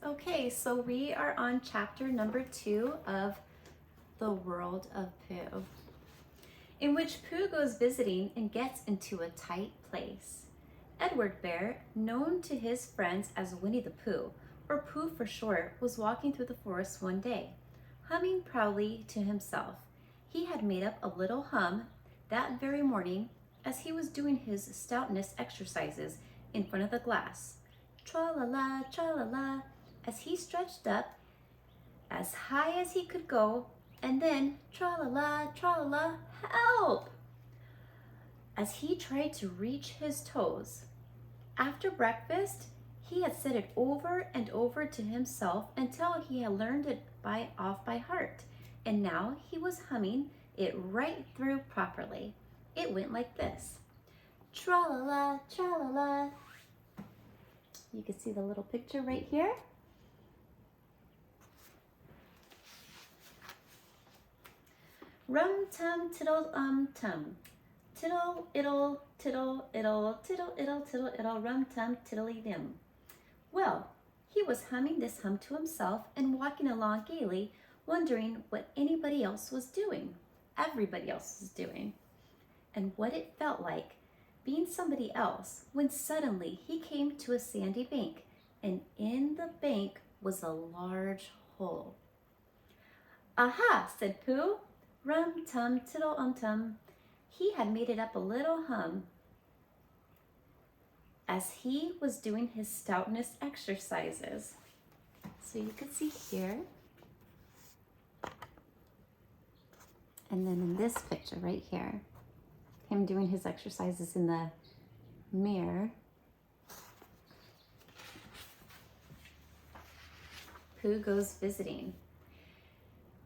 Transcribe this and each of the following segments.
Okay, so we are on chapter number 2 of The World of Pooh, in which Pooh goes visiting and gets into a tight place. Edward Bear, known to his friends as Winnie the Pooh, or Pooh for short, was walking through the forest one day, humming proudly to himself. He had made up a little hum that very morning as he was doing his stoutness exercises in front of the glass. Tra-la-la, tra-la-la, as he stretched up as high as he could go, and then tra-la-la, tra-la-la, help! As he tried to reach his toes. After breakfast, he had said it over and over to himself until he had learned it off by heart, and now he was humming it right through properly. It went like this. Tra-la-la, tra-la-la. You can see the little picture right here. Rum-tum, tiddle-tum. Tiddle-iddle, tiddle-iddle, tiddle-iddle, tiddle-iddle, rum-tum, tiddly-dim. Well, he was humming this hum to himself and walking along gaily, wondering what anybody else was doing. Everybody else was doing. And what it felt like being somebody else when suddenly he came to a sandy bank, and in the bank was a large hole. Aha, said Pooh. Rum-tum, tiddle-um-tum. He had made it up a little hum as he was doing his stoutness exercises. So you can see here. And then in this picture right here, him doing his exercises in the mirror. Pooh goes visiting.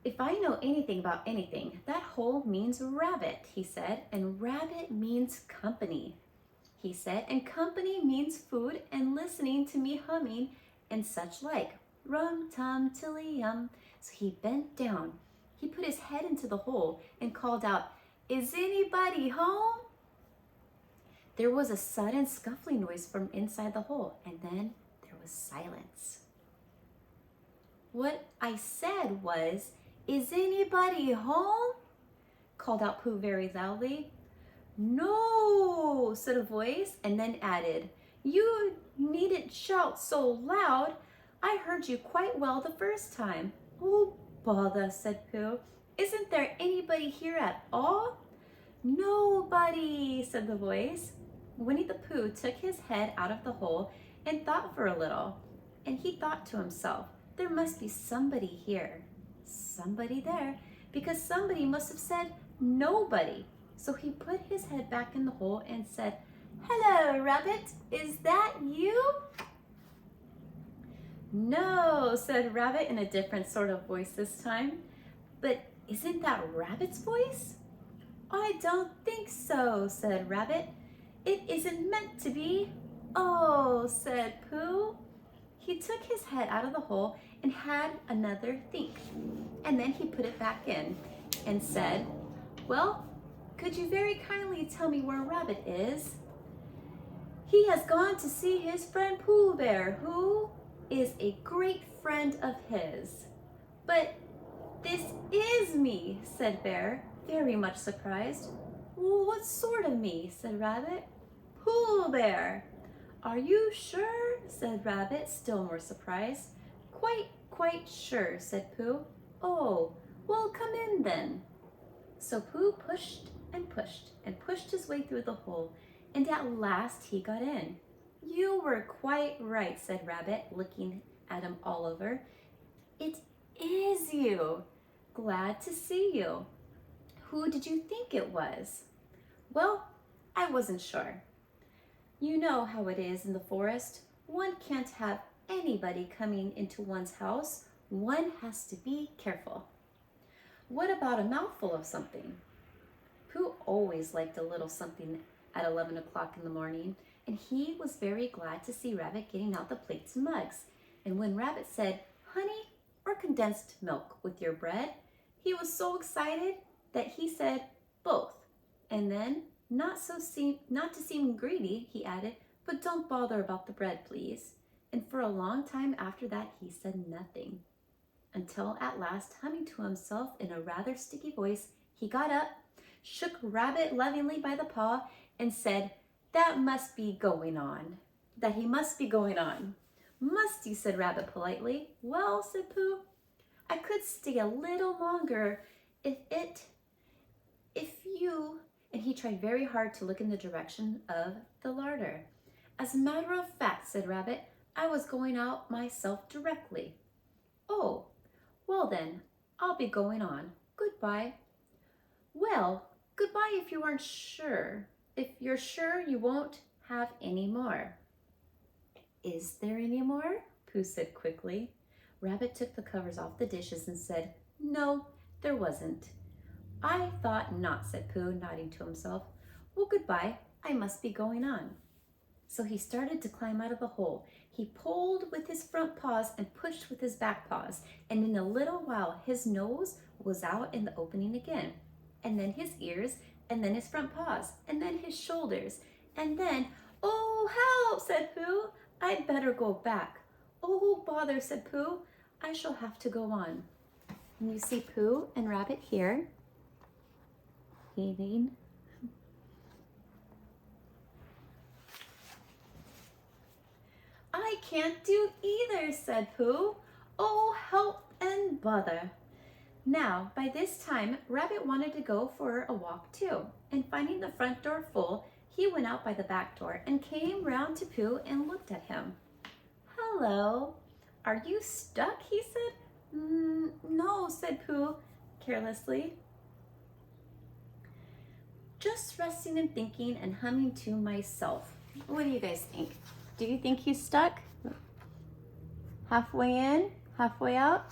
If I know anything about anything, that hole means rabbit, he said, and rabbit means company, he said, and company means food and listening to me humming and such like. Rum-tum-tilly-yum. So he bent down. He put his head into the hole and called out, "Is anybody home?" There was a sudden scuffling noise from inside the hole, and then there was silence. What I said was, "Is anybody home?" called out Pooh very loudly. "No," said a voice, and then added, "You needn't shout so loud. I heard you quite well the first time." "Oh, bother," said Pooh. "Isn't there anybody here at all?" "Nobody," said the voice. Winnie the Pooh took his head out of the hole and thought for a little. And he thought to himself, there must be somebody here. Somebody there, because somebody must have said nobody. So he put his head back in the hole and said, "Hello, Rabbit, is that you?" "No," said Rabbit in a different sort of voice this time. "But isn't that Rabbit's voice?" "I don't think so," said Rabbit. "It isn't meant to be." "Oh," said Pooh. He took his head out of the hole and had another think. And then he put it back in and said, "Well, could you very kindly tell me where Rabbit is?" "He has gone to see his friend Pooh Bear, who is a great friend of his." "But this is me," said Bear, very much surprised. "Well, what sort of me?" said Rabbit. "Pooh Bear." "Are you sure?" said Rabbit, still more surprised. Quite sure," said Pooh. "Oh, well, come in then." So Pooh pushed and pushed and pushed his way through the hole, and at last he got in. "You were quite right," said Rabbit, looking at him all over. "It is you. Glad to see you. Who did you think it was?" "Well, I wasn't sure. You know how it is in the forest. One can't have anybody coming into one's house. One has to be careful." "What about a mouthful of something?" Pooh always liked a little something at 11 o'clock in the morning, and he was very glad to see Rabbit getting out the plates and mugs. And when Rabbit said, "Honey or condensed milk with your bread?" he was so excited that he said, "Both." And then, not to seem greedy, he added, "But don't bother about the bread, please." And for a long time after that, he said nothing. Until at last, humming to himself in a rather sticky voice, he got up, shook Rabbit lovingly by the paw, and said, "That must be going on. That he must be going on." "Must he?" said Rabbit politely. "Well," said Pooh, "I could stay a little longer if you," and he tried very hard to look in the direction of the larder. "As a matter of fact," said Rabbit, "I was going out myself directly." "Oh, well then, I'll be going on. Goodbye." "Well, goodbye if you aren't sure. If you're sure you won't have any more." "Is there any more?" Pooh said quickly. Rabbit took the covers off the dishes and said, "No, there wasn't." "I thought not," said Pooh, nodding to himself. "Well, goodbye. I must be going on." So he started to climb out of the hole. He pulled with his front paws and pushed with his back paws, and in a little while his nose was out in the opening again, and then his ears, and then his front paws, and then his shoulders, and then, "Oh, help!" said Pooh. "I'd better go back." "Oh, bother!" said Pooh. "I shall have to go on." And you see Pooh and Rabbit here, eating. "I can't do either," said Pooh. "Oh, help and bother." Now, by this time, Rabbit wanted to go for a walk too, and finding the front door full, he went out by the back door and came round to Pooh and looked at him. "Hello, are you stuck?" he said. No," said Pooh carelessly. "Just resting and thinking and humming to myself." What do you guys think? Do you think he's stuck? Halfway in? Halfway out?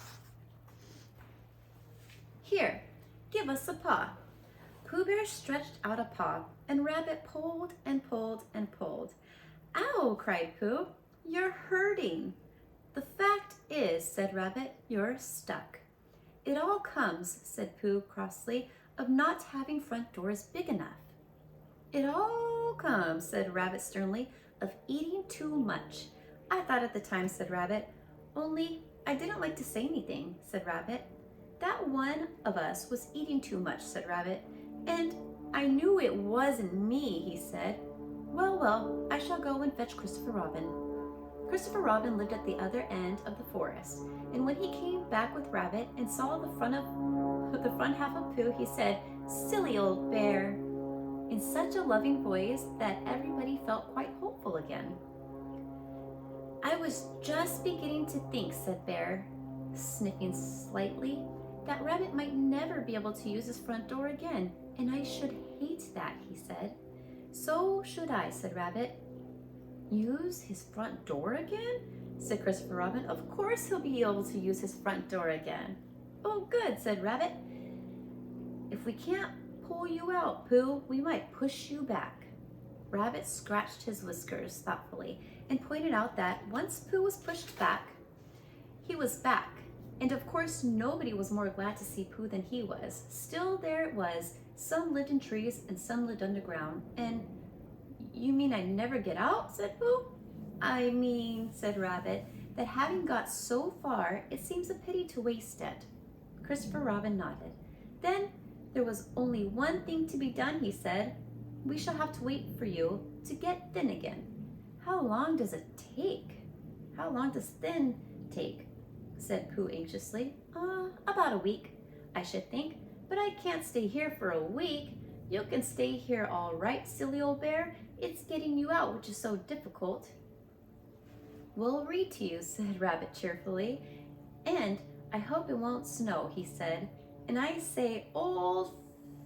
"Here, give us a paw." Pooh Bear stretched out a paw, and Rabbit pulled and pulled and pulled. "Ow!" cried Pooh. "You're hurting." "The fact is," said Rabbit, "you're stuck." "It all comes," said Pooh crossly, "of not having front doors big enough." "It all comes," said Rabbit sternly, "of eating too much." "I thought at the time," said Rabbit. "Only I didn't like to say anything," said Rabbit. "That one of us was eating too much," said Rabbit. "And I knew it wasn't me," he said. Well, well, I shall go and fetch Christopher Robin." Christopher Robin lived at the other end of the forest, and when he came back with Rabbit and saw the front half of Pooh, he said, "Silly old bear," in such a loving voice that everybody felt quite hopeful again. "I was just beginning to think," said Bear, sniffing slightly, "that Rabbit might never be able to use his front door again, and I should hate that," he said. "So should I," said Rabbit. "Use his front door again?" said Christopher Robin. "Of course he'll be able to use his front door again." "Oh, good," said Rabbit. "If we can't pull you out, Pooh, we might push you back." Rabbit scratched his whiskers thoughtfully and pointed out that once Pooh was pushed back, he was back. And of course, nobody was more glad to see Pooh than he was. Still, there it was. Some lived in trees and some lived underground. "And you mean I never get out?" said Pooh. "I mean," said Rabbit, "that having got so far, it seems a pity to waste it." Christopher Robin nodded. "Then there was only one thing to be done," he said. "We shall have to wait for you to get thin again." "How long does it take?" "How long does thin take?" said Pooh anxiously. About a week, I should think. But I can't stay here for a week." "You can stay here all right, silly old bear. It's getting you out which is so difficult." "We'll read to you," said Rabbit cheerfully. "And I hope it won't snow," he said. "And I say, old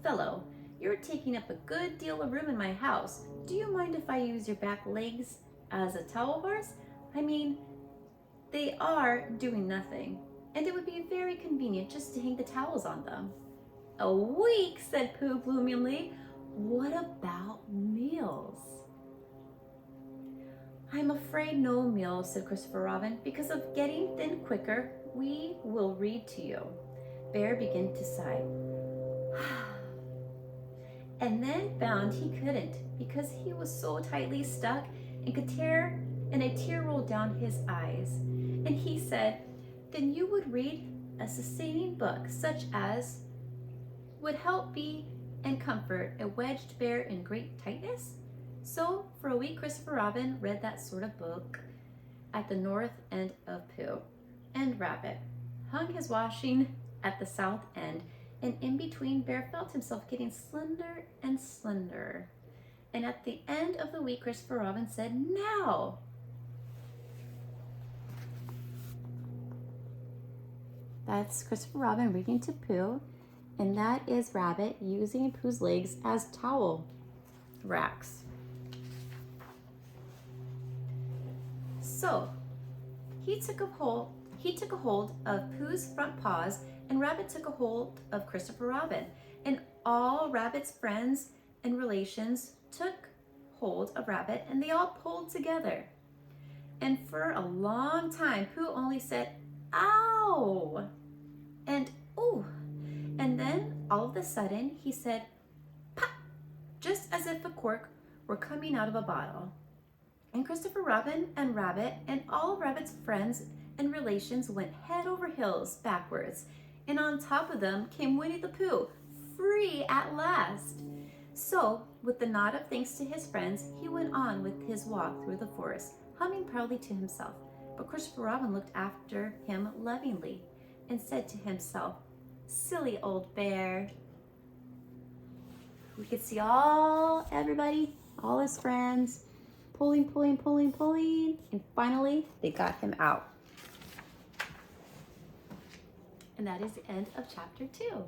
fellow, you're taking up a good deal of room in my house. Do you mind if I use your back legs as a towel horse? I mean, they are doing nothing, and it would be very convenient just to hang the towels on them." "A week," said Pooh bloomingly. "What about meals?" "I'm afraid no meals," said Christopher Robin. "Because of getting thin quicker, we will read to you." Bear began to sigh. And then found he couldn't, because he was so tightly stuck and could tear and a tear rolled down his eyes. And he said, "Then you would read a sustaining book such as would help be and comfort a wedged bear in great tightness?" So for a week, Christopher Robin read that sort of book at the north end of Pooh, and Rabbit hung his washing at the south end, and in between, Bear felt himself getting slender and slender. And at the end of the week, Christopher Robin said, "Now!" That's Christopher Robin reading to Pooh, and that is Rabbit using Pooh's legs as towel racks. So he took a hold of Pooh's front paws, and Rabbit took a hold of Christopher Robin, and all Rabbit's friends and relations took hold of Rabbit, and they all pulled together. And for a long time, Pooh only said, "Ow!" and "Ooh!" And then all of a sudden he said, "Pop!" just as if a cork were coming out of a bottle. And Christopher Robin and Rabbit and all of Rabbit's friends and relations went head over heels backwards. And on top of them came Winnie the Pooh, free at last. So, with the nod of thanks to his friends, he went on with his walk through the forest, humming proudly to himself. But Christopher Robin looked after him lovingly and said to himself, "Silly old bear." We could see everybody, all his friends, pulling, and finally they got him out. And that is the end of chapter 2.